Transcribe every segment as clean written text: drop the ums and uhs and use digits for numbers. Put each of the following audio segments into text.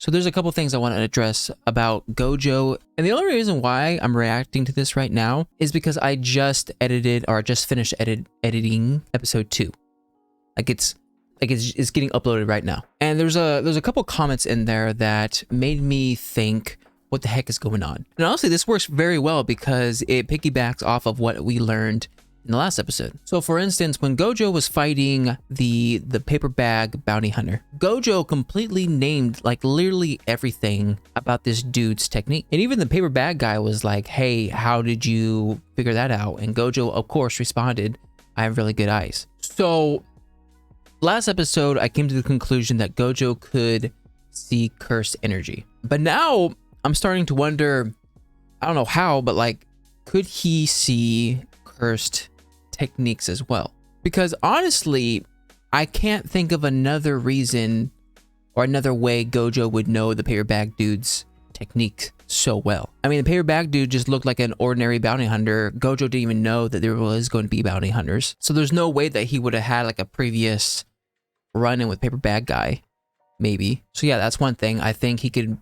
So there's a couple things I want to address about Gojo. And the only reason why I'm reacting to this right now is because I just edited or just finished editing episode 2. It's getting uploaded right now. And there's a couple comments in there that made me think, what the heck is going on? And honestly, this works very well because it piggybacks off of what we learned in the last episode. So for instance, when Gojo was fighting the paper bag bounty hunter, Gojo completely named like literally everything about this dude's technique. And even the paper bag guy was like, hey, how did you figure that out? And Gojo, of course, responded, I have really good eyes. So last episode, I came to the conclusion that Gojo could see cursed energy. But now I'm starting to wonder, I don't know how, but like, could he see cursed techniques as well? Because honestly, I can't think of another reason or another way Gojo would know the paper bag dude's technique so well. I mean, the paper bag dude just looked like an ordinary bounty hunter. Gojo didn't even know that there was going to be bounty hunters. So there's no way that he would have had like a previous run-in with paper bag guy, maybe. So yeah, that's one thing. I think he could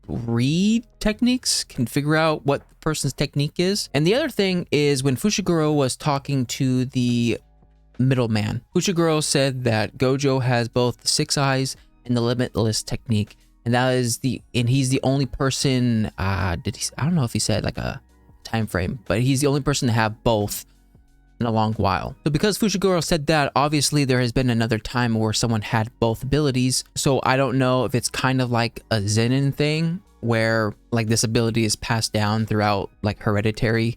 read techniques, can figure out what the person's technique is. And the other thing is when Fushiguro was talking to the middleman, Fushiguro said that Gojo has both the 6 eyes and the limitless technique, and he's the only person, I don't know if he said like a time frame, but he's the only person to have both in a long while. So because Fushiguro said that, obviously there has been another time where someone had both abilities. So I don't know if it's kind of like a Zenin thing where like this ability is passed down throughout like heredity,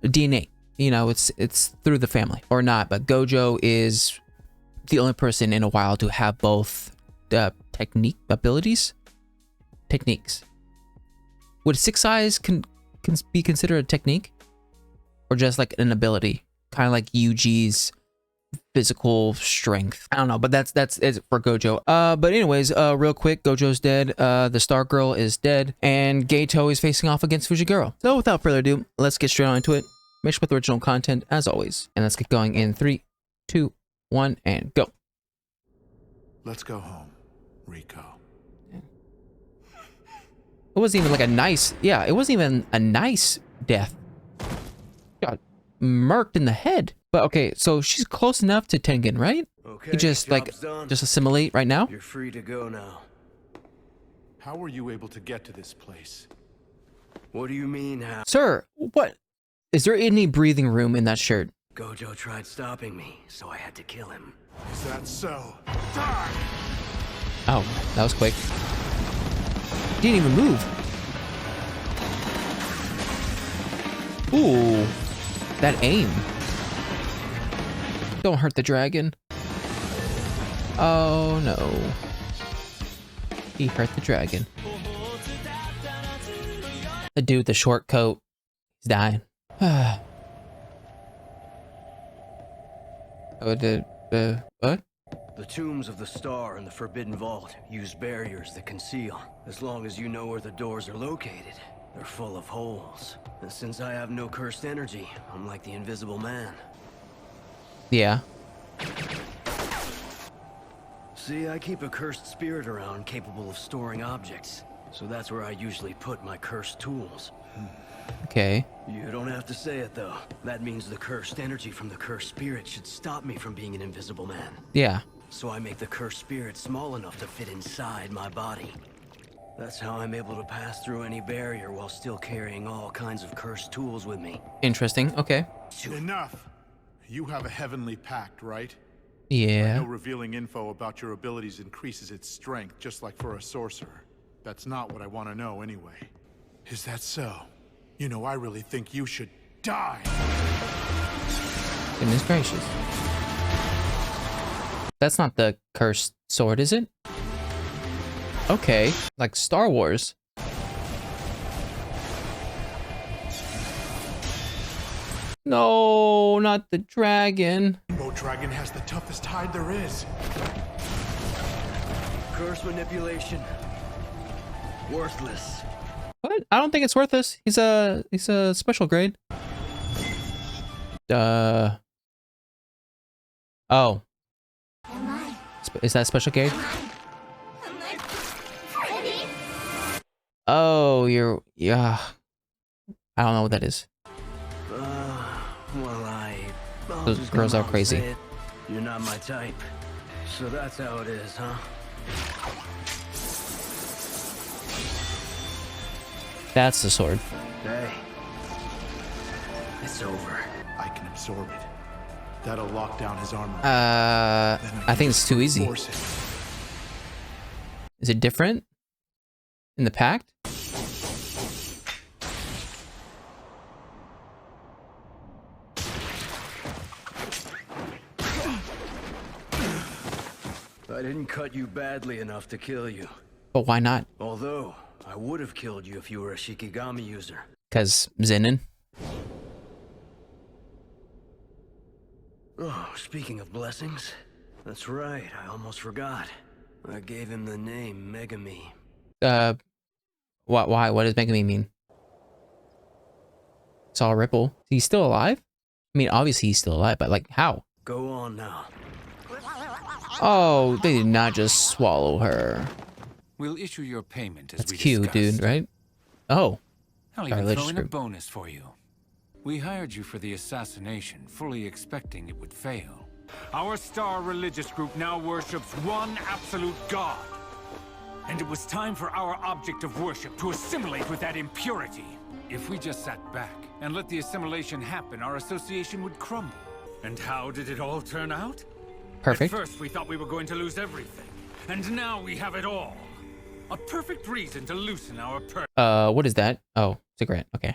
DNA. You know, it's through the family or not. But Gojo is the only person in a while to have both techniques. Would 6 eyes can be considered a technique? Or just like an ability, kind of like Yuji's physical strength. I don't know, but that's it for Gojo. But anyways, real quick, Gojo's dead. The Star Girl is dead, and Gato is facing off against Fushiguro. So without further ado, let's get straight on into it. Make sure with the original content as always, and let's get going in 3, 2, 1, and go. Let's go home, Rico. It wasn't even like a nice, yeah, it wasn't even a nice death. Got murked in the head. But okay, so she's close enough to Tengen, right? Okay, he just like done. just assimilate right now. You're free to go now. How were you able to get to this place? What do you mean how? Sir, what? Is there any breathing room in that shirt? Gojo tried stopping me, so I had to kill him. Is that so? Die! Oh, that was quick. Didn't even move. Ooh, that aim. Don't hurt the dragon. Oh no. He hurt the dragon. The dude with the short coat is dying. What? The tombs of the Star and the Forbidden Vault use barriers that conceal. As long as you know where the doors are located, they're full of holes. And since I have no cursed energy, I'm like the Invisible Man. Yeah. See, I keep a cursed spirit around capable of storing objects. So that's where I usually put my cursed tools. Okay. You don't have to say it though. That means the cursed energy from the cursed spirit should stop me from being an Invisible Man. Yeah. So I make the cursed spirit small enough to fit inside my body. That's how I'm able to pass through any barrier while still carrying all kinds of cursed tools with me. Interesting. Okay. Enough! You have a heavenly pact, right? Yeah. I know revealing info about your abilities increases its strength, just like for a sorcerer. That's not what I want to know anyway. Is that so? You know, I really think you should die! Goodness gracious. That's not the cursed sword, is it? Okay, like Star Wars. No, not the dragon. Rainbow Dragon has the toughest hide there is. Curse manipulation. Worthless. What? I don't think it's worthless. He's a special grade. Oh. Is that special carry? Oh, yeah. I don't know what that is. Those girls are crazy. You're not my type. So that's how it is, huh? That's the sword. Hey. It's over. I can absorb it. That'll lock down his armor. I think it's too easy. Is it different in the pact? I didn't cut you badly enough to kill you. But why not? Although, I would have killed you if you were a Shikigami user. Because Zenin? Oh, speaking of blessings, that's right, I almost forgot. I gave him the name Megami. Why? What does Megami mean? Saw a ripple. He's still alive? I mean, obviously he's still alive, but like, how? Go on now. Oh, they did not just swallow her. We'll issue your payment as That's we cute, discussed. dude, right? Oh. I'll Sorry, even throw in a screw. bonus for you. We hired you for the assassination, fully expecting it would fail. Our star religious group now worships one absolute god. And it was time for our object of worship to assimilate with that impurity. If we just sat back and let the assimilation happen, our association would crumble. And how did it all turn out? Perfect. At first we thought we were going to lose everything. And now we have it all. A perfect reason to loosen our What is that? Oh, cigarette. Okay.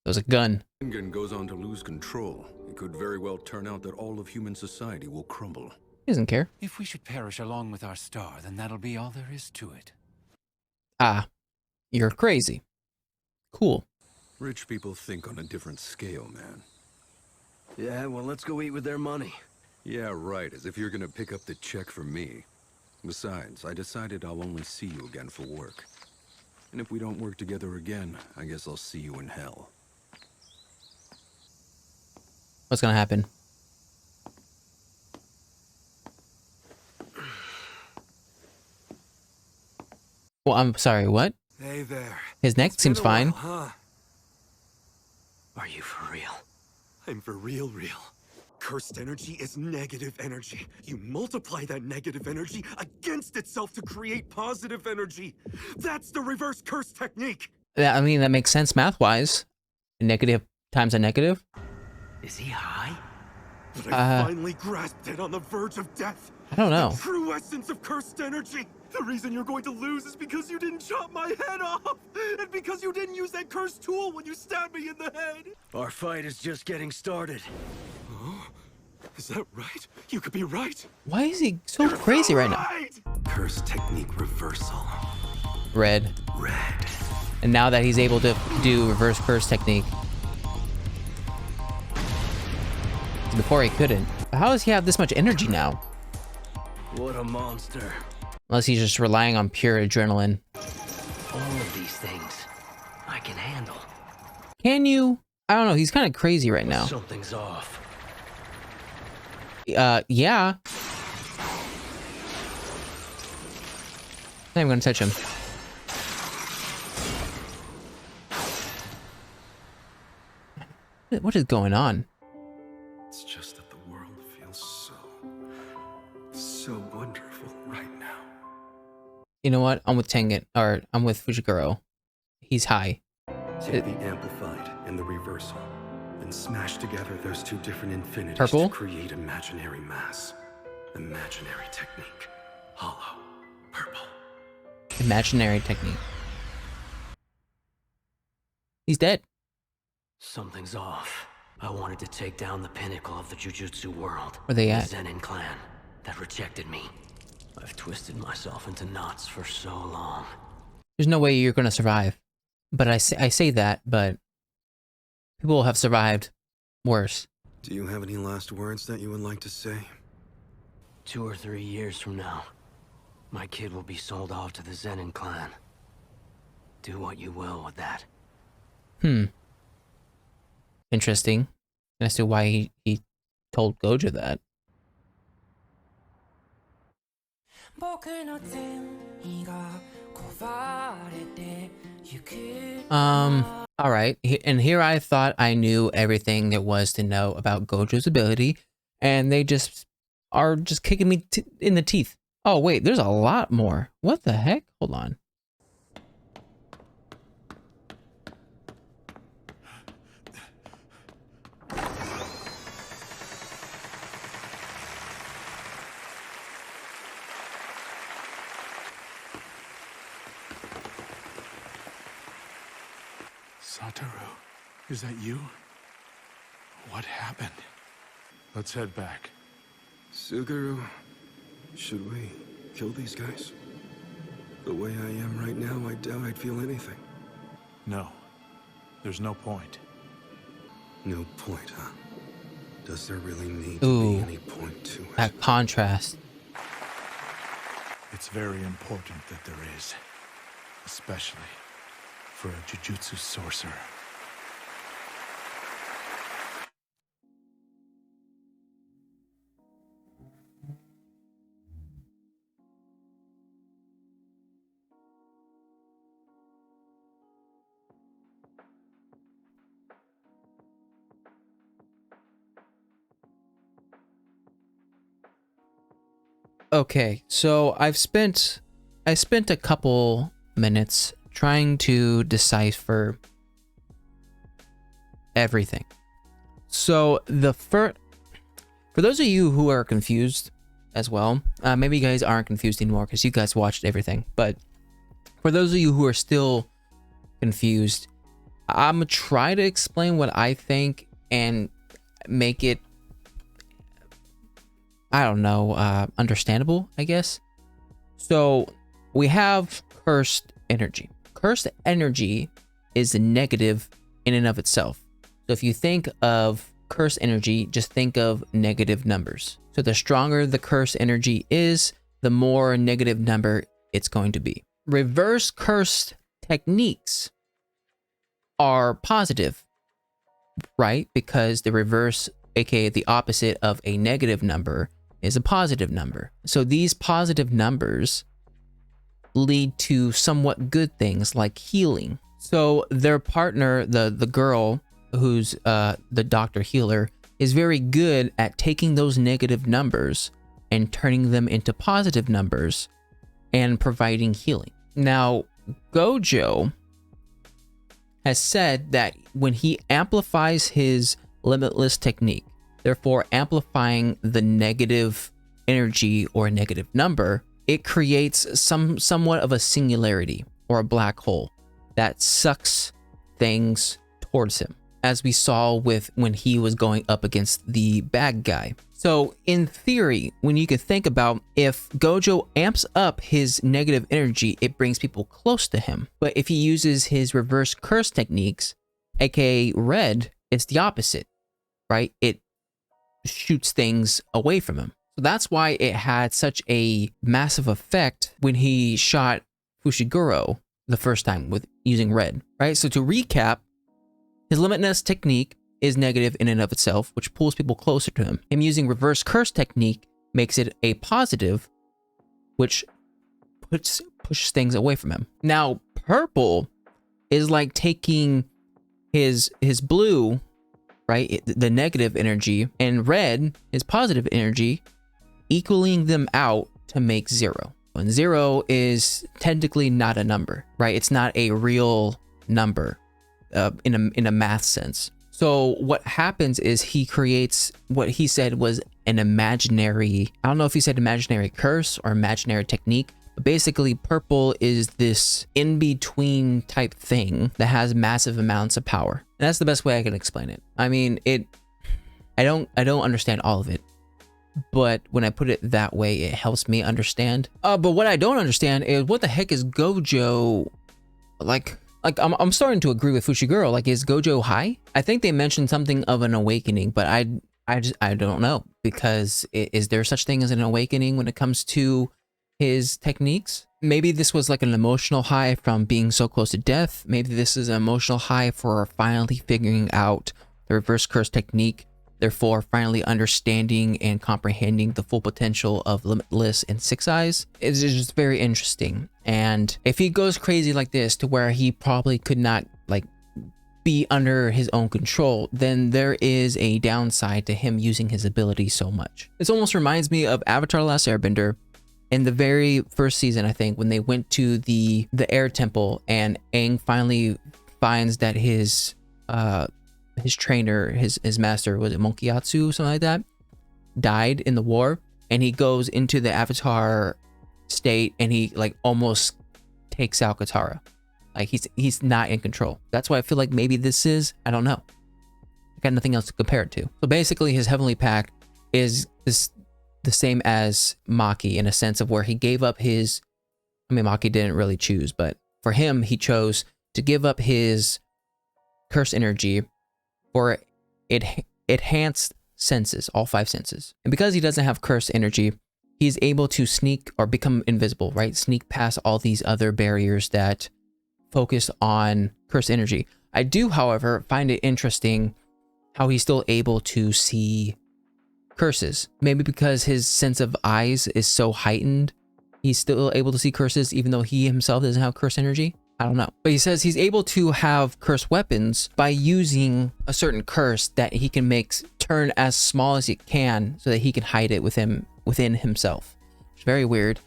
That was a gun. Ingen goes on to lose control. It could very well turn out that all of human society will crumble. He doesn't care. If we should perish along with our star, then that'll be all there is to it. Ah, you're crazy. Cool. Rich people think on a different scale, man. Yeah, well, let's go eat with their money. Yeah, right, as if you're gonna pick up the check from me. Besides, I decided I'll only see you again for work. And if we don't work together again, I guess I'll see you in hell. What's gonna happen? Well, I'm sorry, what? Hey there. His neck seems Been a while, fine. huh? Are you for real? I'm for real. Cursed energy is negative energy. You multiply that negative energy against itself to create positive energy. That's the reverse curse technique. Yeah, I mean, that makes sense math-wise. Negative times a negative. Is he high? But I finally grasped it on the verge of death. I don't know. The true essence of cursed energy. The reason you're going to lose is because you didn't chop my head off. And because you didn't use that cursed tool when you stabbed me in the head. Our fight is just getting started. Is that right? You could be right. Why is he so crazy right now? Curse technique reversal. Red. Red. And now that he's able to do reverse curse technique. Before he couldn't. How does he have this much energy now? What a monster. Unless he's just relying on pure adrenaline. All of these things I can handle. Can you? I don't know. He's kind of crazy right now. Something's off. Yeah. Not even gonna touch him. What is going on? It's just that the world feels so wonderful right now. You know what? I'm with Tengen, or I'm with Fushiguro. He's high. Take the amplified and the reversal, and smash together those two different infinities Purple? to create imaginary mass. Imaginary technique. Hollow. Purple. Imaginary technique. He's dead. Something's off. I wanted to take down the pinnacle of the Jujutsu world. Where they at? The Zenin clan that rejected me. I've twisted myself into knots for so long. There's no way you're gonna survive. But I say that, but people have survived worse. Do you have any last words that you would like to say? 2 or 3 years from now, my kid will be sold off to the Zenin clan. Do what you will with that. Interesting. As to why he told Gojo that. All right. And here I thought I knew everything there was to know about Gojo's ability, and they just are just kicking me in the teeth. Oh, wait, there's a lot more. What the heck? Hold on. Satoru, is that you? What happened? Let's head back. Suguru, should we kill these guys? The way I am right now, I doubt I'd feel anything. No. There's no point. No point, huh? Does there really need to be any point to it? That contrast. It's very important that there is. Especially for a Jujutsu sorcerer. Okay, so I spent a couple minutes trying to decipher everything. So for those of you who are confused as well, maybe you guys aren't confused anymore because you guys watched everything, but for those of you who are still confused, I'm gonna try to explain what I think and make it, I don't know, understandable, I guess. So we have cursed energy. Cursed energy is negative in and of itself. So if you think of cursed energy, just think of negative numbers. So the stronger the cursed energy is, the more negative number it's going to be. Reverse cursed techniques are positive, right? Because the reverse, aka the opposite of a negative number, is a positive number. So these positive numbers lead to somewhat good things like healing. So their partner, the girl who's the doctor healer, is very good at taking those negative numbers and turning them into positive numbers and providing healing. Now, Gojo has said that when he amplifies his limitless technique, therefore amplifying the negative energy or negative number, it creates somewhat of a singularity or a black hole that sucks things towards him, as we saw with when he was going up against the bad guy. So in theory, when you could think about, if Gojo amps up his negative energy, it brings people close to him. But if he uses his reverse curse techniques, aka red, it's the opposite, right? It shoots things away from him. So that's why it had such a massive effect when he shot Fushiguro the first time with using red, right? So to recap, his limitless technique is negative in and of itself, which pulls people closer to him. Him using reverse curse technique makes it a positive, which pushes things away from him. Now, purple is like taking his blue, right, the negative energy, and red is positive energy, equaling them out to make 0. And 0 is technically not a number, right? It's not a real number in a math sense. So what happens is he creates what he said was an imaginary, I don't know if he said imaginary curse or imaginary technique, but basically purple is this in-between type thing that has massive amounts of power. And that's the best way I can explain it. I mean, I don't understand all of it, but when I put it that way, it helps me understand. But what I don't understand is, what the heck is Gojo like? I'm starting to agree with Fushiguro. Like, is Gojo high? I think they mentioned something of an awakening, but I don't know, because is there such thing as an awakening when it comes to his techniques? Maybe this was like an emotional high from being so close to death. Maybe this is an emotional high for finally figuring out the reverse curse technique therefore finally understanding and comprehending the full potential of Limitless and Six Eyes is just very interesting. And if he goes crazy like this to where he probably could not like be under his own control, then there is a downside to him using his ability so much. This almost reminds me of Avatar: The Last Airbender. In the very first season, I think, when they went to the air temple and Aang finally finds that his trainer, his master, was it Monkeyatsu, something like that, died in the war, and he goes into the Avatar state and he like almost takes out Katara. Like he's not in control. That's why I feel like maybe this is, I don't know. I got nothing else to compare it to. So basically his heavenly pact is the same as Maki in a sense of where he gave up his, I mean, Maki didn't really choose, but for him, he chose to give up his curse energy for enhanced senses, all 5 senses. And because he doesn't have curse energy, he's able to sneak or become invisible, right? Sneak past all these other barriers that focus on curse energy. I do, however, find it interesting how he's still able to see curses. Maybe because his sense of eyes is so heightened, he's still able to see curses even though he himself doesn't have curse energy. I don't know. But he says he's able to have curse weapons by using a certain curse that he can make turn as small as it can so that he can hide it within himself. It's very weird,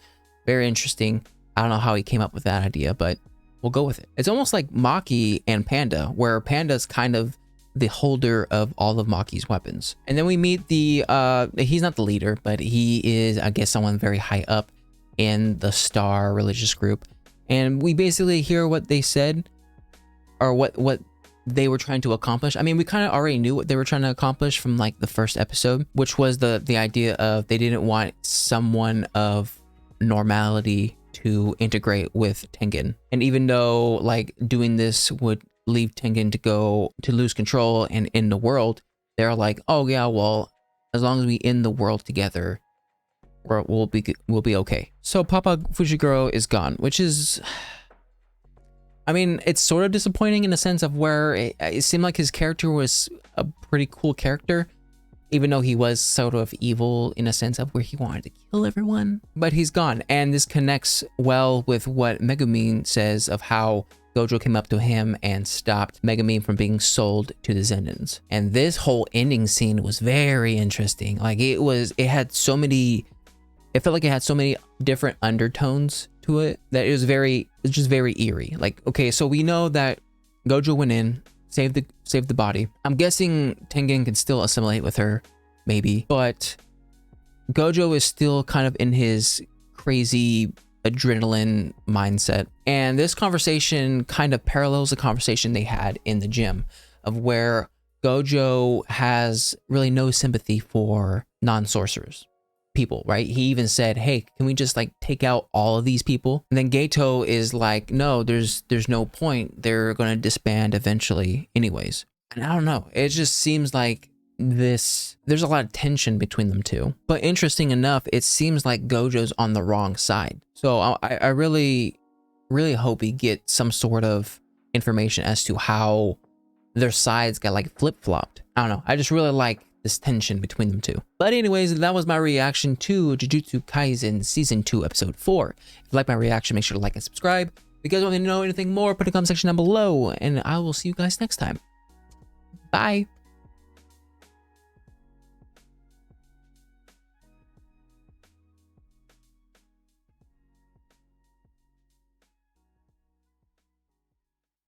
very interesting. I don't know how he came up with that idea, but we'll go with it. It's almost like Maki and Panda, where Panda's kind of the holder of all of Maki's weapons. And then we meet the, he's not the leader, but he is, I guess, someone very high up in the Star religious group. And we basically hear what they said, or what they were trying to accomplish. I mean, we kind of already knew what they were trying to accomplish from like the first episode, which was the idea of they didn't want someone of normality to integrate with Tengen. And even though like doing this would leave Tengen to lose control and end the world, they're like, oh yeah, well, as long as we end the world together, we'll be okay. So Papa Fushiguro is gone, which is, I mean, it's sort of disappointing in the sense of where it seemed like his character was a pretty cool character, even though he was sort of evil in a sense of where he wanted to kill everyone. But he's gone, and this connects well with what Megumin says of how Gojo came up to him and stopped Megumin from being sold to the Zenins. And this whole ending scene was very interesting. Like it felt like it had so many different undertones to it that it's just very eerie. Like, okay, so we know that Gojo went in, saved the body. I'm guessing Tengen can still assimilate with her, maybe, but Gojo is still kind of in his crazy adrenaline mindset. And this conversation kind of parallels the conversation they had in the gym, of where Gojo has really no sympathy for non-sorcerers people, right? He even said, hey, can we just like take out all of these people? And then Gato is like, no, there's no point. They're going to disband eventually anyways. And I don't know. It just seems like there's a lot of tension between them two. But interesting enough, it seems like Gojo's on the wrong side. So I really, really hope we get some sort of information as to how their sides got like flip-flopped. I don't know. I just really like this tension between them two. But anyways, that was my reaction to Jujutsu Kaisen Season 2, Episode 4. If you like my reaction, make sure to like and subscribe. If you guys want to know anything more, put in the comment section down below, and I will see you guys next time. Bye.